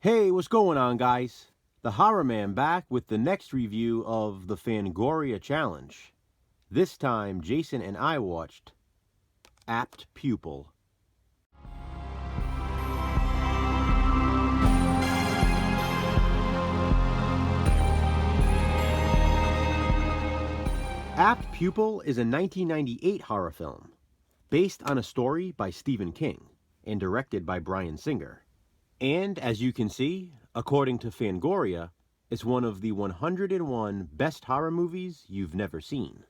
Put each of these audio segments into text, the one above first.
Hey, what's going on, guys? The Horror Man back with the next review of the Fangoria challenge. This time, Jason and I watched APT Pupil. APT Pupil is a 1998 horror film based on a story by Stephen King and directed by Bryan Singer. And as you can see, according to Fangoria, it's one of the 101 best horror movies you've never seen.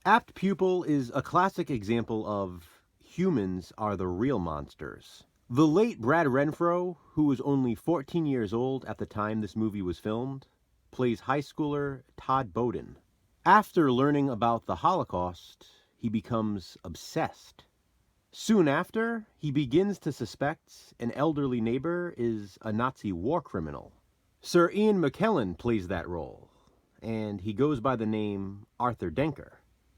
Apt Pupil is a classic example of humans are the real monsters. The late Brad Renfro, who was only 14 years old at the time this movie was filmed, plays high schooler Todd Bowden. After learning about the Holocaust, he becomes obsessed. Soon after, he begins to suspect an elderly neighbor is a Nazi war criminal. Sir Ian McKellen plays that role, and he goes by the name Arthur Denker.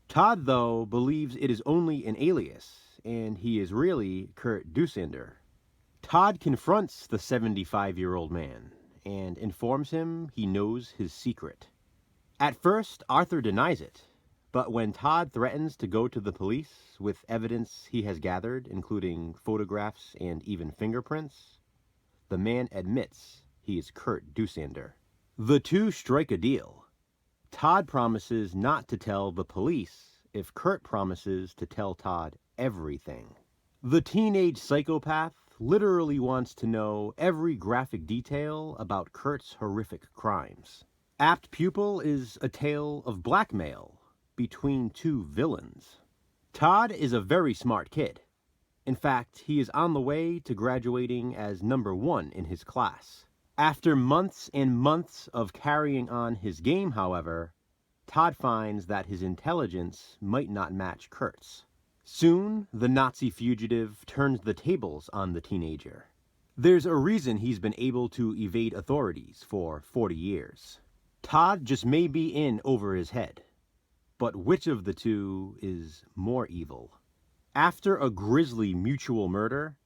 Todd, though, believes it is only an alias, and he is really Kurt Dusander. Todd confronts the 75-year-old man and informs him he knows his secret. At first, Arthur denies it, but when Todd threatens to go to the police with evidence he has gathered, including photographs and even fingerprints, the man admits he is Kurt Dusander. The two strike a deal. Todd promises not to tell the police if Kurt promises to tell Todd everything. The teenage psychopath literally wants to know every graphic detail about Kurt's horrific crimes. Apt Pupil is a tale of blackmail between two villains. Todd is a very smart kid. In fact, he is on the way to graduating as number 1 in his class. After months and months of carrying on his game, however, Todd finds that his intelligence might not match Kurt's. Soon, the Nazi fugitive turns the tables on the teenager. There's a reason he's been able to evade authorities for 40 years. Todd just may be in over his head. But which of the two is more evil? After a grisly mutual murder,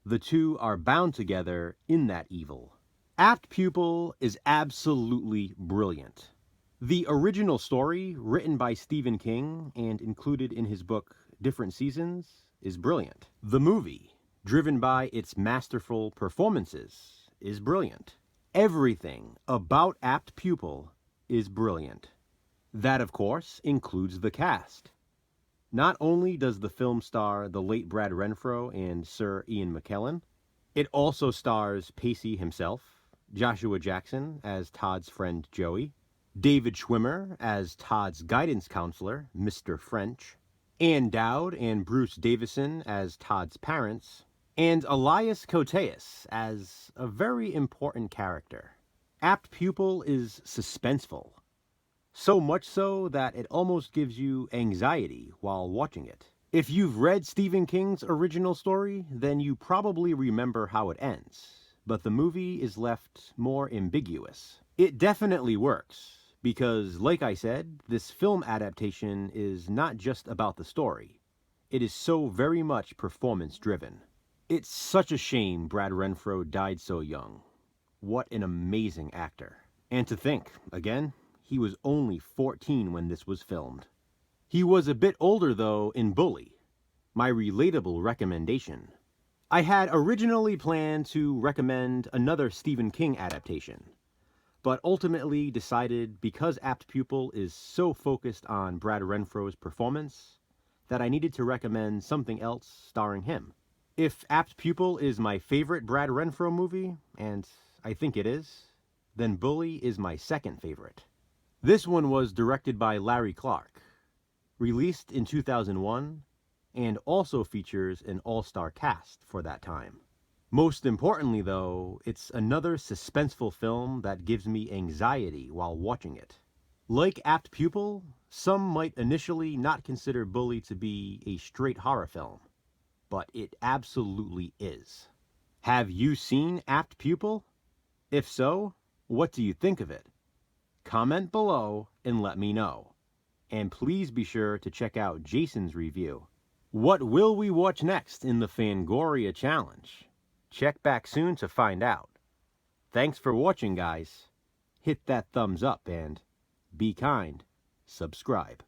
the two are bound together in that evil. Apt Pupil is absolutely brilliant. The original story, written by Stephen King and included in his book Different Seasons, is brilliant. The movie, driven by its masterful performances, is brilliant. Everything about Apt Pupil is brilliant. That, of course, includes the cast. Not only does the film star the late Brad Renfro and Sir Ian McKellen, it also stars Pacey himself, Joshua Jackson as Todd's friend Joey, David Schwimmer as Todd's guidance counselor, Mr. French, Ann Dowd and Bruce Davison as Todd's parents, and Elias Koteas as a very important character. Apt Pupil is suspenseful. So much so that it almost gives you anxiety while watching it. If you've read Stephen King's original story, then you probably remember how it ends, but the movie is left more ambiguous. It definitely works, because like I said, this film adaptation is not just about the story. It is so very much performance-driven. It's such a shame Brad Renfro died so young. What an amazing actor. And to think, again, he was only 14 when this was filmed. He was a bit older, though, in Bully, my relatable recommendation. I had originally planned to recommend another Stephen King adaptation, but ultimately decided because Apt Pupil is so focused on Brad Renfro's performance that I needed to recommend something else starring him. If Apt Pupil is my favorite Brad Renfro movie, and I think it is, then Bully is my second favorite. This one was directed by Larry Clark, released in 2001, and also features an all-star cast for that time. Most importantly, though, it's another suspenseful film that gives me anxiety while watching it. Like Apt Pupil, some might initially not consider Bully to be a straight horror film, but it absolutely is. Have you seen Apt Pupil? If so, what do you think of it? Comment below and let me know. And please be sure to check out Jason's review. What will we watch next in the Fangoria challenge? Check back soon to find out. Thanks for watching, guys. Hit that thumbs up and be kind. Subscribe.